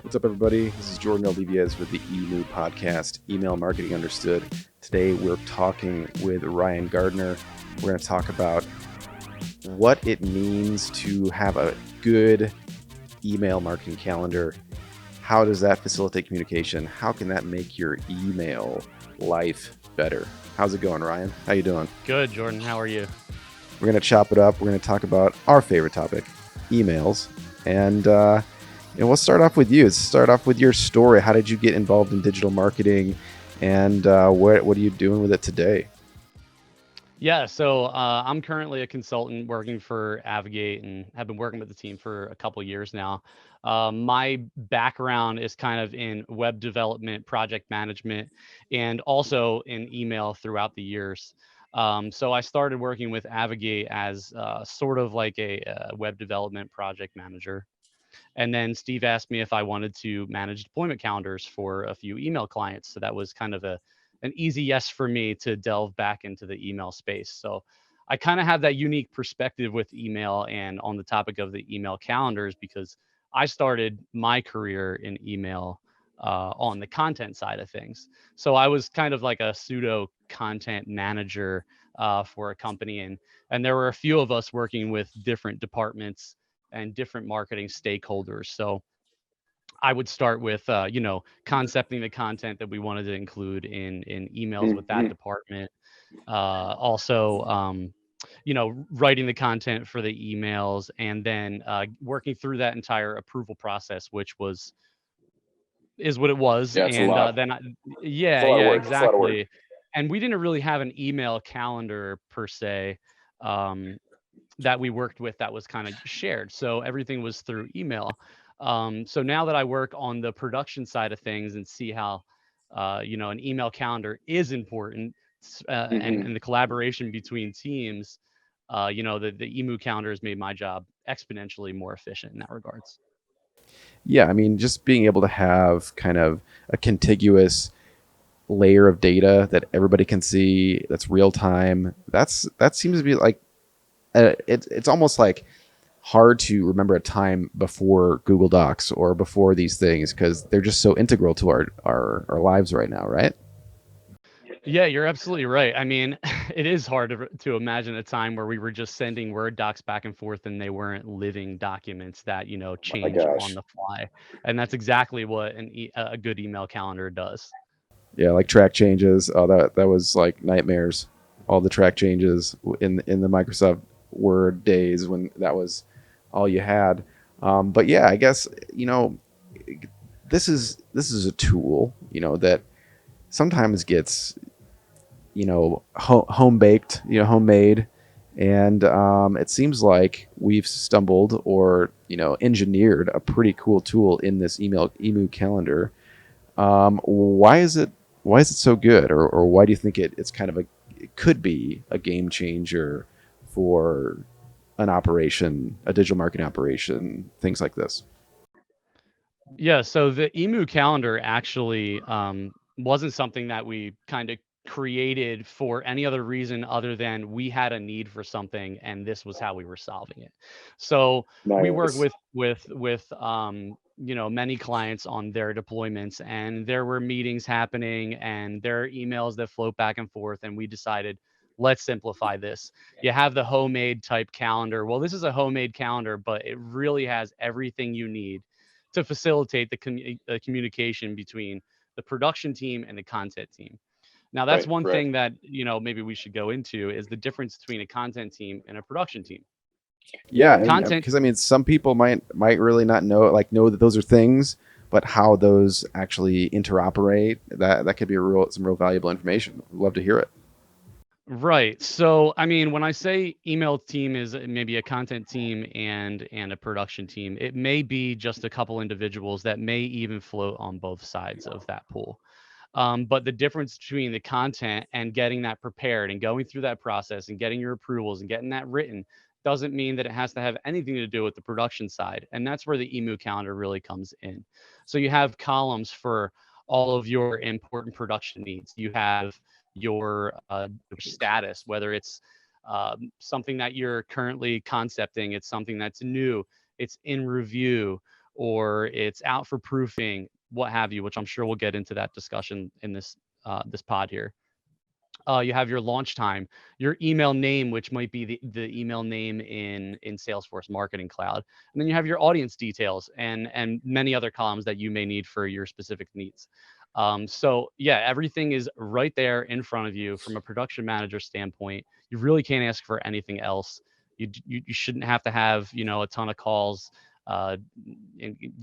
What's up, everybody? This is Jordan Aldiviez with the E.M.U podcast, Email Marketing Understood. Today, we're talking with Ryan Gardner. We're going to talk about what it means to have a good email marketing calendar. How does that facilitate communication? How can that make your email life better? How's it going, Ryan? How you doing? Good, Jordan. How are you? We're going to chop it up. We're going to talk about our favorite topic, emails. And we'll start off with you. Let's start off with your story. How did you get involved in digital marketing, and what are you doing with it today? Yeah, so I'm currently a consultant working for Avigate and have been working with the team for a couple years now. My background is kind of in web development, project management, and also in email throughout the years. So I started working with Avigate as sort of like a web development project manager. And then Steve asked me if I wanted to manage deployment calendars for a few email clients. So that was kind of an easy yes for me to delve back into the email space. So I kind of have that unique perspective with email and on the topic of the email calendars because I started my career in email on the content side of things. So I was kind of like a pseudo content manager for a company, and there were a few of us working with different departments and different marketing stakeholders. So I would start with, concepting the content that we wanted to include in emails with that Mm-hmm. department. Also, writing the content for the emails, and then working through that entire approval process, which is what it was. Yeah, it's a And lot. It's yeah, a lot of yeah, work. It's a lot of work. exactly. And we didn't really have an email calendar per se. Um, that we worked with that was kind of shared. So everything was through email. So now that I work on the production side of things and see how, an email calendar is important, Mm-hmm. and the collaboration between teams, the E.M.U calendar has made my job exponentially more efficient in that regards. Yeah, I mean, just being able to have kind of a contiguous layer of data that everybody can see, that's real time. That seems to be like it's almost like hard to remember a time before Google Docs or before these things because they're just so integral to our lives right now, right? Yeah, you're absolutely right. I mean, it is hard to imagine a time where we were just sending Word docs back and forth and they weren't living documents that, My change on gosh. the fly. And that's exactly what a good email calendar does. Yeah, like track changes. Oh, that was like nightmares. All the track changes in the Microsoft Word days when that was all you had. But yeah, I guess this is a tool that sometimes gets home baked, homemade, and it seems like we've stumbled or engineered a pretty cool tool in this emu calendar. Why is it so good, or why do you think it's kind of it could be a game changer for an operation, a digital marketing operation, things like this? Yeah, so the Emu calendar actually wasn't something that we kind of created for any other reason other than we had a need for something and this was how we were solving it. So we work Nice. with many clients on their deployments, and there were meetings happening and there are emails that float back and forth, and we decided, let's simplify this. You have the homemade type calendar. Well, this is a homemade calendar, but it really has everything you need to facilitate the communication between the production team and the content team. Now, that's Right. one Right. thing that maybe we should go into is the difference between a content team and a production team. Yeah, and Content, because I mean, some people might really not know that those are things, but how those actually interoperate, that could be some real valuable information. Love to hear it. right? So, I mean, when I say email team is maybe a content team and a production team, it may be just a couple individuals that may even float on both sides of that pool. But the difference between the content and getting that prepared and going through that process and getting your approvals and getting that written doesn't mean that it has to have anything to do with the production side. And that's where the Emu calendar really comes in. So you have columns for all of your important production needs. You have your status, whether it's something that you're currently concepting, it's something that's new, it's in review, or it's out for proofing, what have you, which I'm sure we'll get into that discussion in this pod here. You have your launch time, your email name, which might be the email name in Salesforce Marketing Cloud, and then you have your audience details and many other columns that you may need for your specific needs. So yeah, everything is right there in front of you from a production manager standpoint. You really can't ask for anything else. You shouldn't have to have a ton of calls, uh,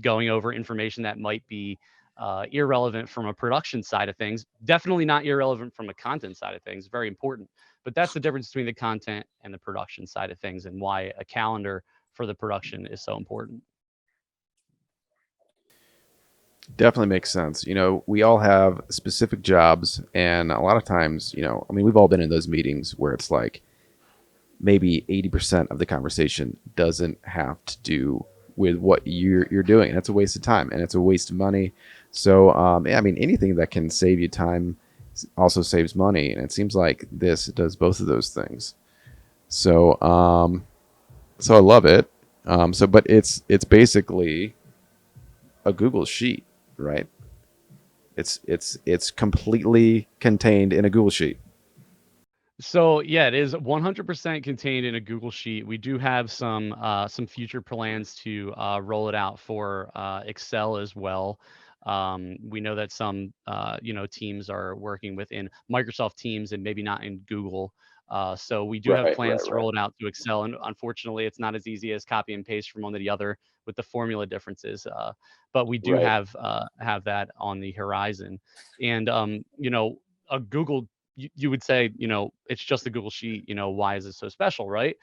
going over information that might be irrelevant from a production side of things. Definitely not irrelevant from a content side of things. Very important. But that's the difference between the content and the production side of things, and why a calendar for the production is so important. Definitely makes sense. We all have specific jobs, and a lot of times, I mean, we've all been in those meetings where it's like maybe 80% of the conversation doesn't have to do with what you're doing. And it's a waste of time and it's a waste of money. So, yeah, I mean, anything that can save you time also saves money. And it seems like this does both of those things. So, so I love it. But it's basically a Google sheet, right? It's completely contained in a Google sheet. So yeah, it is 100% contained in a Google Sheet. We do have some future plans to roll it out for Excel as well. We know that some teams are working within Microsoft Teams and maybe not in Google. So we do have Right, plans right, to right, roll it out to Excel, and unfortunately, it's not as easy as copy and paste from one to the other with the formula differences. But we do right. have that on the horizon, and a Google, you would say, it's just a Google Sheet, why is it so special, right?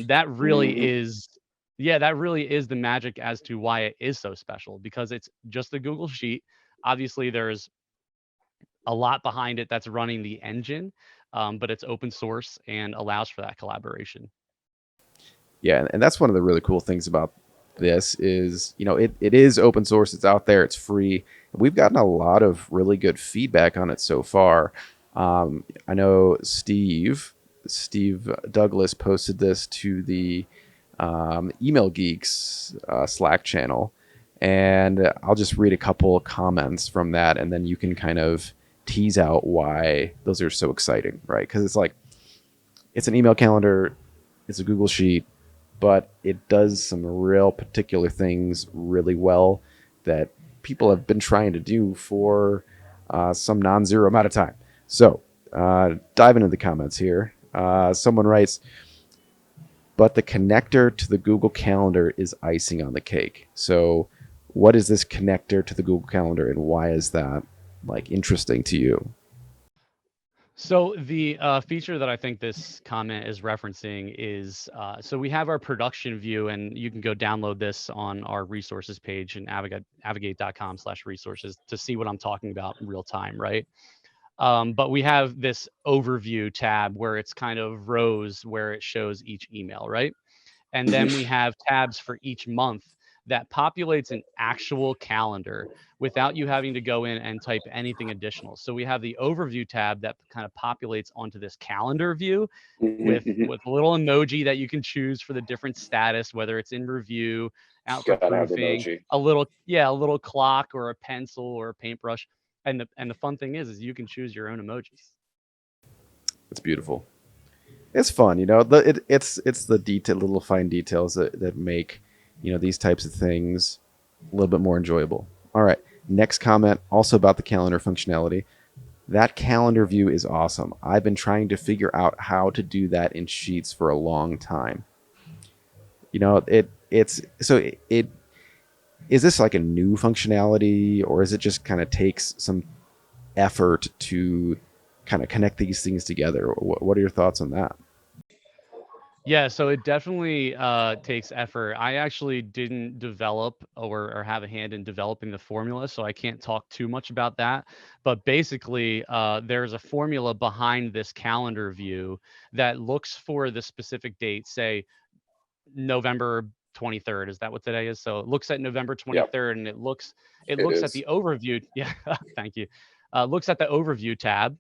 That really Hmm. is, yeah, that really is the magic as to why it is so special, because it's just a Google Sheet. Obviously, there's a lot behind it that's running the engine, but it's open source and allows for that collaboration. Yeah, and that's one of the really cool things about this is, it is open source, it's out there, it's free. We've gotten a lot of really good feedback on it so far. I know Steve Douglas posted this to the Email Geeks Slack channel, and I'll just read a couple of comments from that, and then you can kind of tease out why those are so exciting, right? Because it's like it's an email calendar, it's a Google Sheet, but it does some real particular things really well that people have been trying to do for some non-zero amount of time. So, dive into the comments here. Someone writes, but the connector to the Google Calendar is icing on the cake. So, what is this connector to the Google Calendar, and why is that like interesting to you? So the feature that I think this comment is referencing is, so we have our production view, and you can go download this on our resources page in avigate.com/resources to see what I'm talking about in real time, right? But we have this overview tab where it's kind of rows where it shows each email, right? And then we have tabs for each month that populates an actual calendar without you having to go in and type anything additional. So we have the overview tab that kind of populates onto this calendar view Mm-hmm, with mm-hmm. a little emoji that you can choose for the different status, whether it's in review, out for Gotta have the proofing, emoji. a little clock or a pencil or a paintbrush. And the fun thing is you can choose your own emojis. It's beautiful. It's fun, it's the little fine details that make these types of things a little bit more enjoyable. All right, next comment, also about the calendar functionality. That calendar view is awesome. I've been trying to figure out how to do that in Sheets for a long time. It's so it is this like a new functionality, or is it just kind of takes some effort to kind of connect these things together? What are your thoughts on that? Yeah, so it definitely takes effort. I actually didn't develop or have a hand in developing the formula, so I can't talk too much about that. But basically, there's a formula behind this calendar view that looks for the specific date, say November 23rd. Is that what today is? So it looks at November Yep, 23rd, and it it looks at is. the overview. Yeah, thank you. Looks at the overview tab,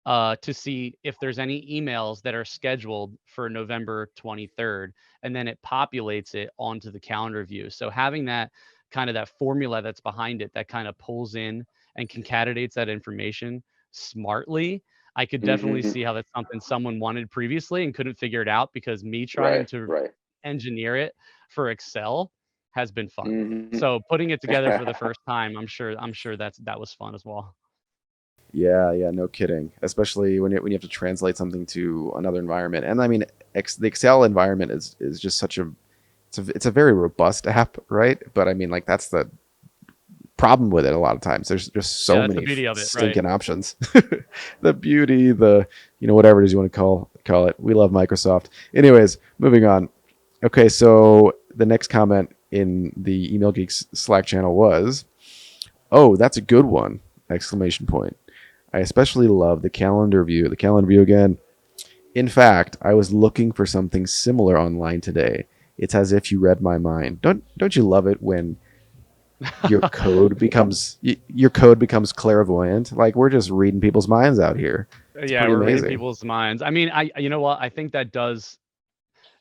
to see if there's any emails that are scheduled for November 23rd, and then it populates it onto the calendar view. So having that kind of that formula that's behind it that kind of pulls in and concatenates that information smartly, I could definitely Hmm. see how that's something someone wanted previously and couldn't figure it out, because me trying Right, to right. engineer it for Excel has been fun. Hmm. So putting it together for the first time, I'm sure that was fun as well. Yeah, yeah, no kidding. Especially when you have to translate something to another environment. And I mean, the Excel environment is just such a it's a very robust app, right? But I mean, like that's the problem with it. A lot of times, there's just Yeah, so that's the many beauty of it, right? stinking options. The beauty, the whatever it is you want to call it. We love Microsoft. Anyways, moving on. Okay, so the next comment in the Email Geeks Slack channel was, "Oh, that's a good one!" Exclamation point. I especially love the calendar view. The calendar view again. In fact, I was looking for something similar online today. It's as if you read my mind. Don't you love it when your code becomes clairvoyant? Like we're just reading people's minds out here. It's Yeah, pretty we're reading amazing. people's minds. I mean, you know what? I think that does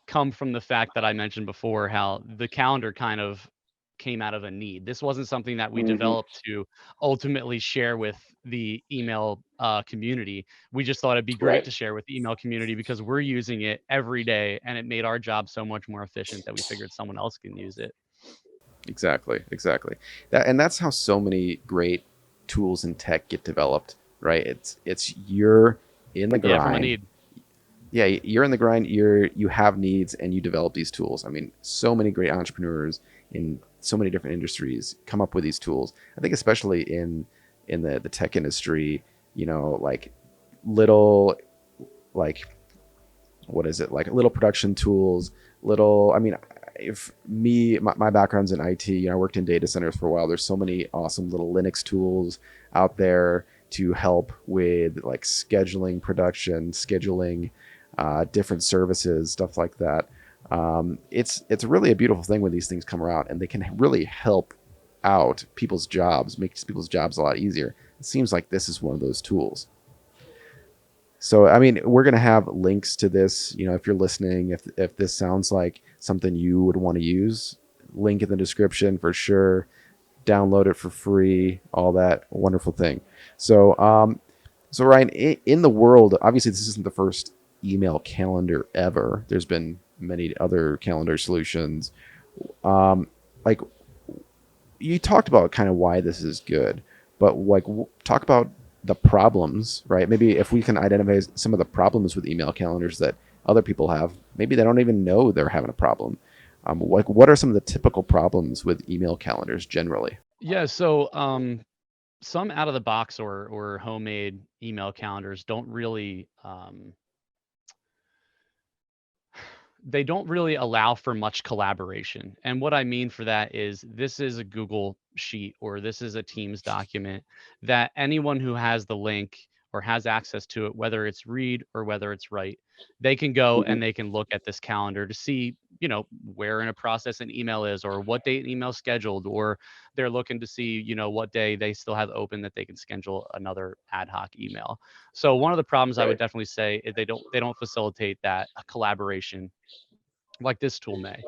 come from the fact that I mentioned before how the calendar kind of came out of a need. This wasn't something that we Hmm. developed to ultimately share with the email community. We just thought it'd be great Right. to share with the email community because we're using it every day, and it made our job so much more efficient that we figured someone else can use it. Exactly. Exactly. That's how so many great tools and tech get developed. Right. It's you're in the Yeah, from a grind. need. Yeah, you're in the grind. You have needs and you develop these tools. I mean, so many great entrepreneurs in so many different industries come up with these tools. I think especially in the tech industry, like little like what is it, like little production tools, little, I mean, if my background's in IT, I worked in data centers for a while. There's so many awesome little Linux tools out there to help with like scheduling production, scheduling different services, stuff like that. It's really a beautiful thing when these things come around and they can really help out people's jobs, makes people's jobs a lot easier. It seems like this is one of those tools. So, I mean, we're going to have links to this. If you're listening, if this sounds like something you would want to use, link in the description for sure. Download it for free, all that wonderful thing. So, so Ryan, in the world, obviously, this isn't the first email calendar ever. There's been many other calendar solutions. Like you talked about kind of why this is good, but like talk about the problems, right? Maybe if we can identify some of the problems with email calendars that other people have, maybe they don't even know they're having a problem. Like what are some of the typical problems with email calendars generally? Yeah, so some out of the box or homemade email calendars don't really they don't really allow for much collaboration. And what I mean for that is this is a Google sheet or this is a Teams document that anyone who has the link or has access to it, whether it's read or whether it's write, they can go Hmm. and they can look at this calendar to see, where in a process an email is or what date an email scheduled, or they're looking to see, what day they still have open that they can schedule another ad hoc email. So one of the problems I would Right. definitely say is they don't facilitate that collaboration like this tool may.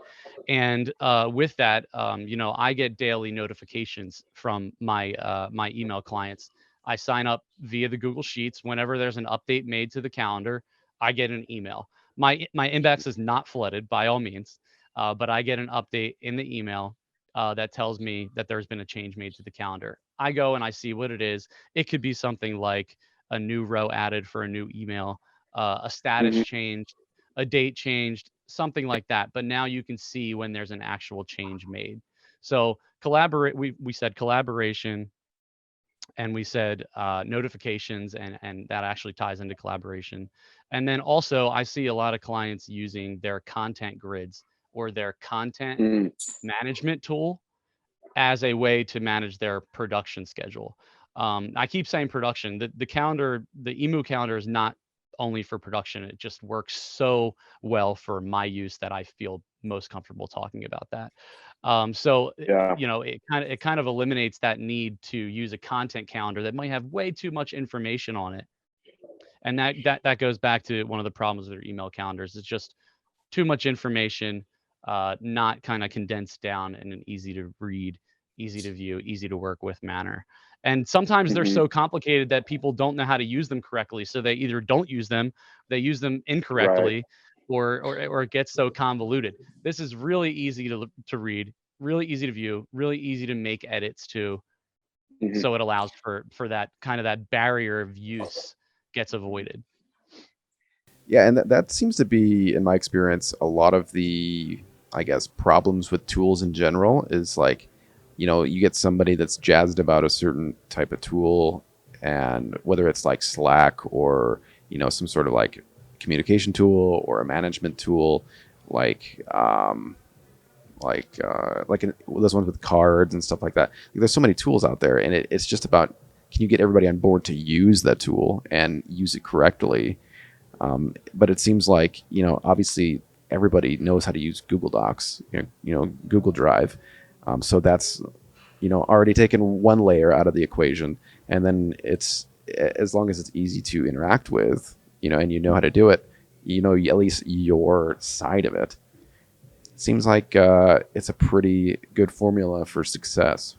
And with that, I get daily notifications from my email clients. I sign up via the Google Sheets. Whenever there's an update made to the calendar, I get an email. My inbox is not flooded by all means, but I get an update in the email that tells me that there's been a change made to the calendar. I go and I see what it is. It could be something like a new row added for a new email, a status Hmm. changed, a date changed, something like that. But now you can see when there's an actual change made. So collaborate. We said collaboration, and we said notifications, and that actually ties into collaboration. And then also, I see a lot of clients using their content grids or their content Hmm. management tool as a way to manage their production schedule. I keep saying production. The calendar, the E.M.U calendar is not only for production. It just works so well for my use that I feel most comfortable talking about that. So Yeah. it kind of eliminates that need to use a content calendar that might have way too much information on it And that goes back to one of the problems with their email calendars. It's just too much information, not kind of condensed down in an easy to read, easy to view, easy to work with manner. And sometimes they're Hmm. so complicated that people don't know how to use them correctly. So they either don't use them, they use them Right. incorrectly, or it gets so convoluted. This is really easy to read, really easy to view, really easy to make edits to. Hmm. So it allows for that kind of that barrier of use gets avoided. Yeah, and that seems to be, in my experience, a lot of the, I guess, problems with tools in general is like, you get somebody that's jazzed about a certain type of tool, and whether it's like Slack or, some sort of like communication tool or a management tool, like, those ones with cards and stuff like that. Like, there's so many tools out there, and it's just about, can you get everybody on board to use that tool and use it correctly? But it seems like, obviously everybody knows how to use Google Docs, Google Drive. So that's, already taken one layer out of the equation. And then it's, as long as it's easy to interact with, and you know how to do it, at least your side of it. Seems like it's a pretty good formula for success.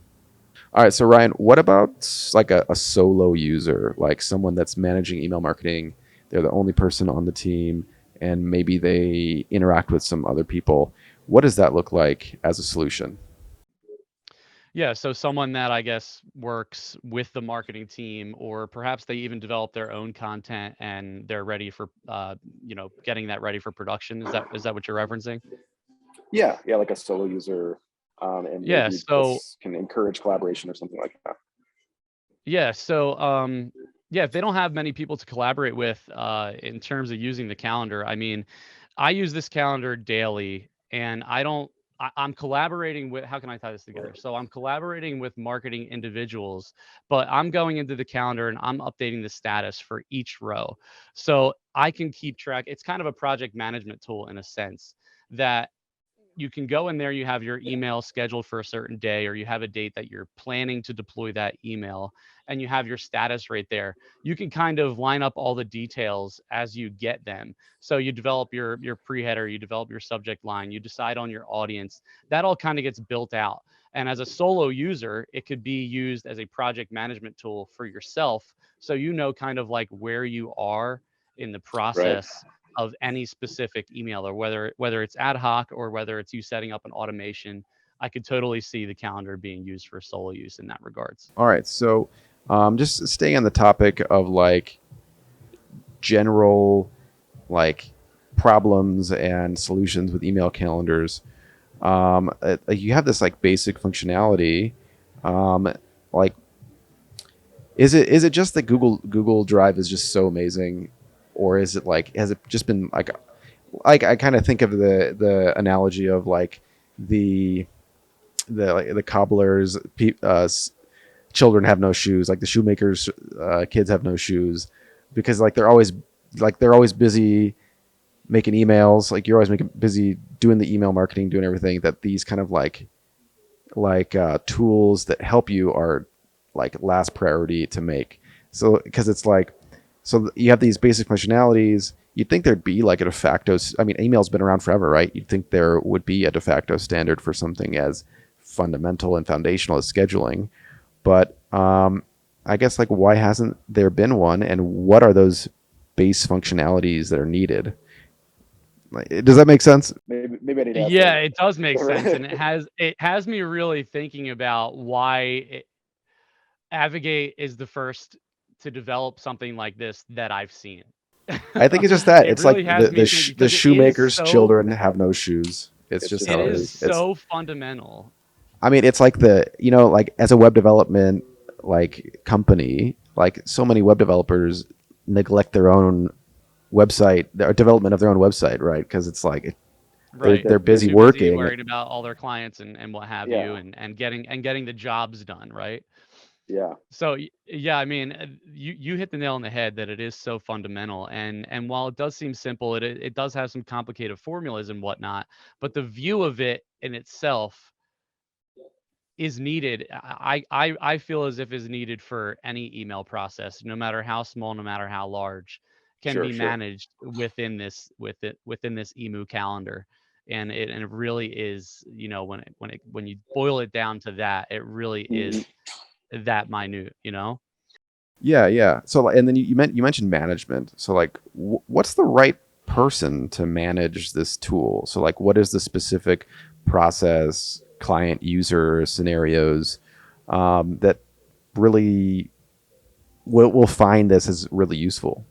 All right, so Ryan, what about like a solo user, like someone that's managing email marketing? They're the only person on the team, and maybe they interact with some other people. What does that look like as a solution? Yeah, so someone that I guess works with the marketing team, or perhaps they even develop their own content and they're ready for, getting that ready for production. Is that what you're referencing? Yeah, yeah, like a solo user, and Yeah. maybe So this can encourage collaboration or something like that. Yeah, so yeah, if they don't have many people to collaborate with in terms of using the calendar, I mean, I use this calendar daily and I'm collaborating with, how can I tie this together? So I'm collaborating with marketing individuals, but I'm going into the calendar and I'm updating the status for each row. So I can keep track. It's kind of a project management tool in a sense that you can go in there, you have your email scheduled for a certain day, or you have a date that you're planning to deploy that email, and you have your status right there. You can kind of line up all the details as you get them. So you develop your pre-header, you develop your subject line, you decide on your audience. That all kind of gets built out. And as a solo user, it could be used as a project management tool for yourself. So you know kind of like where you are in the Right. process of any specific email, or whether it's ad hoc or whether it's you setting up an automation. I could totally see the calendar being used for solo use in that regards. All right, so just staying on the topic of like general like problems and solutions with email calendars. Like you have this like basic functionality. Um, like, is it just that Google Drive is just so amazing, or is it like, has it just been like I kind of think of the analogy of like the the cobblers children have no shoes, like the shoemakers kids have no shoes, because they're always busy making emails, like you're always making busy doing the email marketing, doing everything, that these kind of tools that help you are like last priority to make. So because it's like, so you have these basic functionalities, you'd think there'd be like a de facto, I mean, email's been around forever, right? You'd think there would be a de facto standard for something as fundamental and foundational as scheduling. But I guess, like, why hasn't there been one, and what are those base functionalities that are needed? Like, does that make sense? Maybe I need to ask Yeah, that. it does make sense, and it has me really thinking about why Avigate is the first to develop something like this that I've seen. I think it's just that It it's like really has me thinking the because shoemaker's children have no shoes. It's just it how it is is. It's, so fundamental. I mean, it's like like as a web development like company, like so many web developers neglect their own website, their development of their own website, right? Because it's like Right. they're They're busy too busy working. worried about all their clients and what have you, Yeah, and getting the jobs done, right? yeah. So yeah, I mean, you hit the nail on the head that it is so fundamental, and while it does seem simple, it does have some complicated formulas and whatnot, but the view of it in itself is needed. I feel as if is needed for any email process, no matter how small, no matter how large. can Sure, be sure. managed within this E.M.U calendar. And it really is, when you boil it down to that, it really Hmm. is that minute. Yeah, yeah. So, and then you mentioned management. So, like, what's the right person to manage this tool? So, like, what is the specific process, client, user scenarios that really will find this as really useful?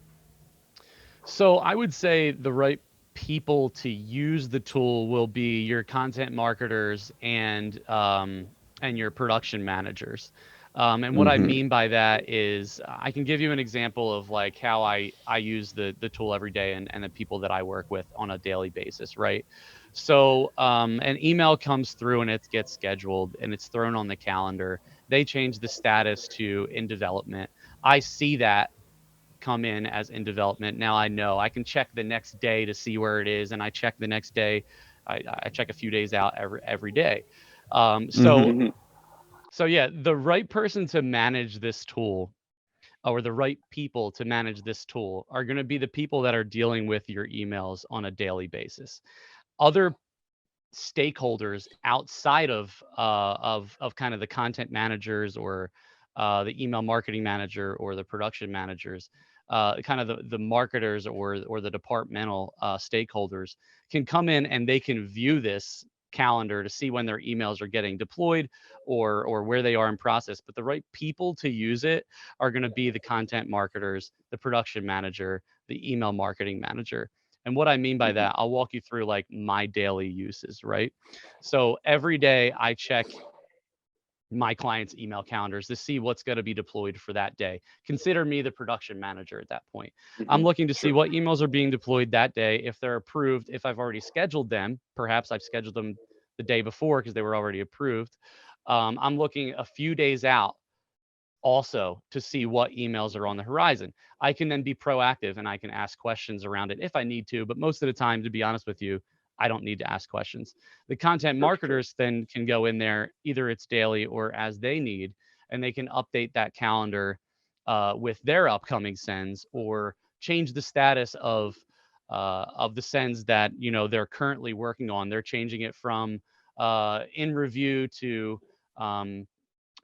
So I would say the right people to use the tool will be your content marketers and your production managers. And what I Hmm. mean by that is I can give you an example of like how I use the tool every day and the people that I work with on a daily basis, right? So an email comes through and it gets scheduled and it's thrown on the calendar. They change the status to in development. I see that come in as in development. Now I know I can check the next day to see where it is, and I check the next day. I check a few days out every day. Um, Hmm. so so yeah, the right person to manage this tool, or the right people to manage this tool, are going to be the people that are dealing with your emails on a daily basis. Other stakeholders outside of kind of the content managers or the email marketing manager or the production managers, kind of the marketers or the departmental stakeholders can come in and they can view this calendar to see when their emails are getting deployed or where they are in process. But the right people to use it are going to be the content marketers, the production manager, the email marketing manager. And what I mean by Hmm. that, I'll walk you through like my daily uses, right? So every day I check my clients' email calendars to see what's going to be deployed for that day. Consider me the production manager at that point. I'm Hmm. looking to see Sure. what emails are being deployed that day, if they're approved, if I've already scheduled them. Perhaps I've scheduled them the day before because they were already approved. I'm looking a few days out also to see what emails are on the horizon. I can then be proactive and I can ask questions around it if I need to, but most of the time, to be honest with you, I don't need to ask questions. The content Sure, sure. marketers then can go in there, either it's daily or as they need, and they can update that calendar with their upcoming sends or change the status of the sends that they're currently working on. They're changing it from in review to um,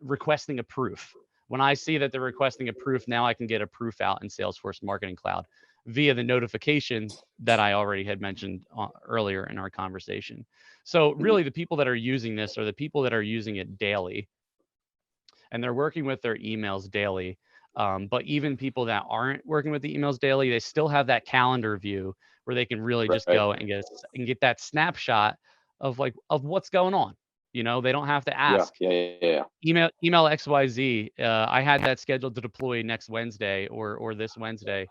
requesting a proof. When I see that they're requesting a proof, now I can get a proof out in Salesforce Marketing Cloud via the notification that I already had mentioned earlier in our conversation. So, Hmm. really, the people that are using this are the people that are using it daily and they're working with their emails daily. But even people that aren't working with the emails daily, they still have that calendar view where they can really just Right. go and get that snapshot of what's going on. They don't have to Yeah, ask yeah, yeah, yeah. email XYZ. I had that scheduled to deploy next Wednesday or this Wednesday.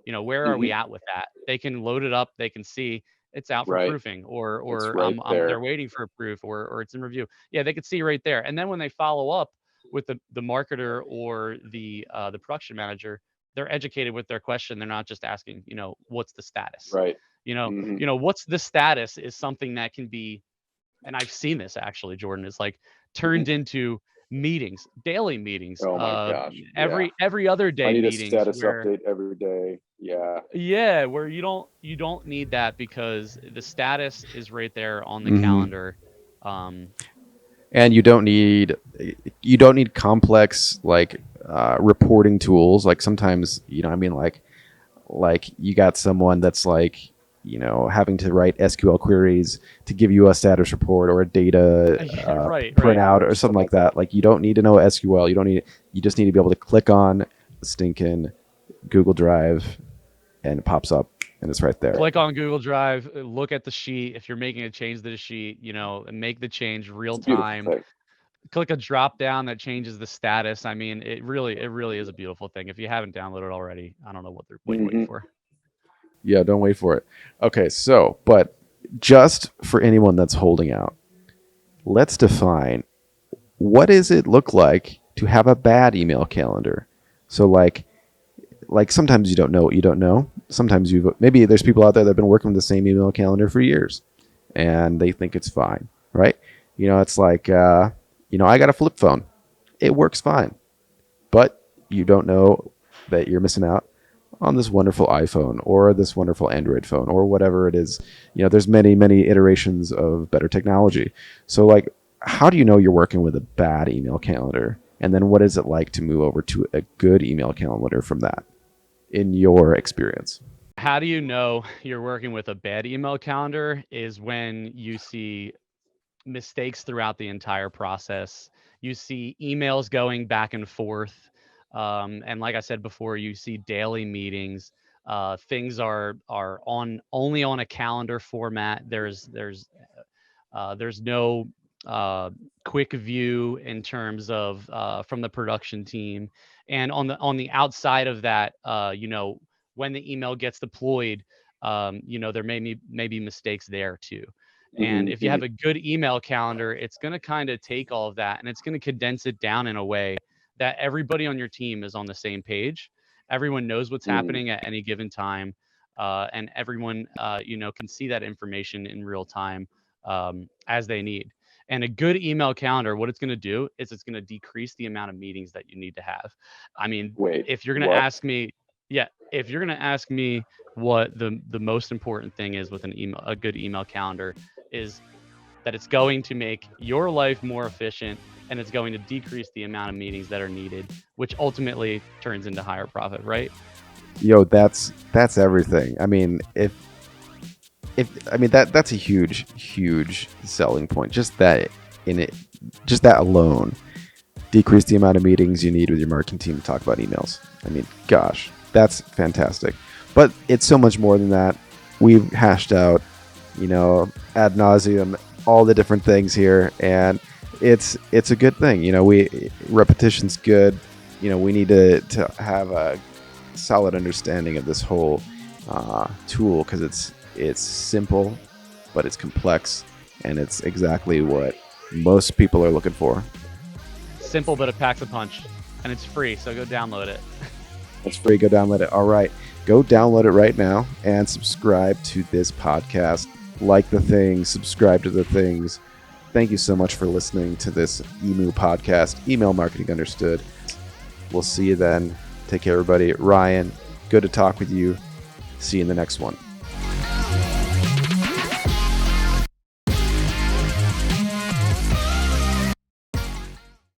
Where are we Hmm. at with that? They can load it up. They can see it's out for Right. proofing, or It's or right they're there. waiting for a proof, or it's in review. Yeah, they could see right there. And then when they follow up with the marketer or the production manager, they're educated with their question. They're not just asking, what's the status? Right. You know, Hmm. what's the status is something that can be, and I've seen this actually, Jordan, is like Hmm. turned into meetings, daily meetings, Oh my gosh. Yeah. every other I day need a meetings status where, update every day. Yeah. yeah, where you don't need that because the status is right there on the Hmm. calendar. Um, And you don't need complex like reporting tools. Like sometimes, I mean, like you got someone that's like, having to write SQL queries to give you a status report or a data yeah, right, right. printout or So something like that. Like you don't need to know SQL. You just need to be able to click on the stinking Google Drive and it pops up and it's right there. click on Google Drive, look at the sheet. If you're making a change to the sheet, and make the change real It's a beautiful time. thing. Click a drop down that changes the status. I mean, it really is a beautiful thing. If you haven't downloaded already, I don't know what you're waiting Hmm. for. Yeah, don't wait for it. Okay, so, but just for anyone that's holding out, let's define what does it look like to have a bad email calendar. So like sometimes you don't know what you don't know. Sometimes maybe there's people out there that have been working with the same email calendar for years and they think it's fine, right? It's like I got a flip phone. It works fine, but you don't know that you're missing out on this wonderful iPhone or this wonderful Android phone or whatever it is. There's many iterations of better technology. So like, how do you know you're working with a bad email calendar? And then what is it like to move over to a good email calendar from that, in your experience? How do you know you're working with a bad email calendar is when you see mistakes throughout the entire process. You see emails going back and forth. And like I said before, you see daily meetings. Things are on only on a calendar format. There's no uh, quick view in terms of from the production team, and on the outside of that, when the email gets deployed, there may be mistakes there too. And if you have a good email calendar, it's going to kind of take all of that and it's going to condense it down in a way that everybody on your team is on the same page. Everyone knows what's happening at any given time, and everyone can see that information in real time as they need. And a good email calendar, what it's going to do is it's going to decrease the amount of meetings that you need to have. I mean, Wait, if you're going to what? ask me, yeah, if you're going to ask me what the most important thing is with a good email calendar, is that it's going to make your life more efficient and it's going to decrease the amount of meetings that are needed, which ultimately turns into higher profit, right? Yo, that's everything. I mean, if I mean that's a huge selling point. Just that in it, just that alone, decrease the amount of meetings you need with your marketing team to talk about emails. I mean, gosh, that's fantastic. But it's so much more than that. We've hashed out, ad nauseum, all the different things here, and it's a good thing. We repetition's good. We need to have a solid understanding of this whole tool, because it's simple, but it's complex, and it's exactly what most people are looking for. Simple, but it packs a punch, and it's free. So go download it. It's free. Go download it. All right. Go download it right now and subscribe to this podcast. Like the things, subscribe to the things. Thank you so much for listening to this E.M.U podcast, Email Marketing Understood. We'll see you then. Take care, everybody. Ryan, good to talk with you. See you in the next one.